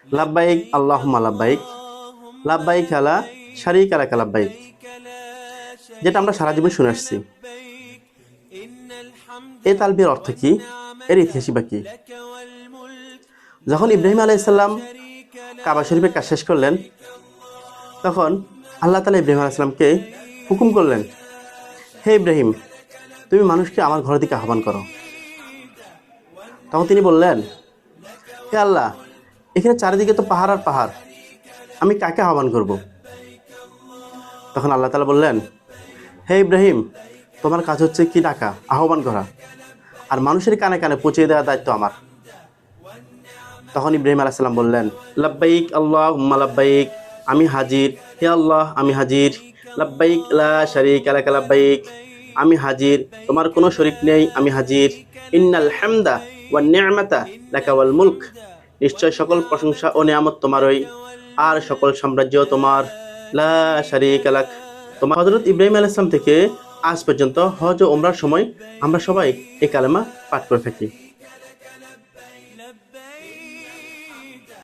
লাব্বাইক আল্লাহুম্মা লাব্বাইক, লাব্বাইক লা শারীকা লাক লাব্বাইক, যেটা আমরা সারা জীবন শুনে আসছি। এই তালবিয়ার অর্থ কি? এর ইতিহাসই বা কি? যখন ইব্রাহিম আলাইহিস সালাম কাবা শরীফের কাজ শেষ করলেন, তখন আল্লাহ তাআলা ইব্রাহিম আলাইহিস সালামকে হুকুম করলেন, হে ইব্রাহিম, তুমি মানুষকে আমার ঘরের দিকে আহ্বান করো। তখন তিনি বললেন, হে আল্লাহ, এখানে চারিদিকে তো পাহাড় আর পাহাড়, আমি কাকে আহ্বান করব? তখন আল্লাহ তাআলা বললেন, হে ইব্রাহিম, তোমার কাজ হচ্ছে কি ডাকা, আহ্বান করা, আর মানুষের কানে কানে পৌঁছে দেওয়ার দায়িত্ব আমার। তখন ইব্রাহিম আলাইহিস সালাম বললেন, লাব্বাইক আল্লাহুম্মা লাব্বাইক, আমি হাজির, হে আল্লাহ আমি হাজির। লাব্বাইক লা শারীকা লাক লাব্বাইক, আমি হাজির, তোমার কোনো শরীক নেই, আমি হাজির। ইন্নাল হামদা ওয়ান নি'মাতা লাকা ওয়াল মুলক, নিশ্চয় সকল প্রশংসা ও নিয়ামত তোমারই, আর সকল সাম্রাজ্য তোমার। লা শারীকা লাক। তোমার হযরত ইব্রাহিম আলাইহিস সালাম থেকে আজ পর্যন্ত হজ ও উমরার সময় আমরা সবাই এই কালেমা পাঠ করে থাকি।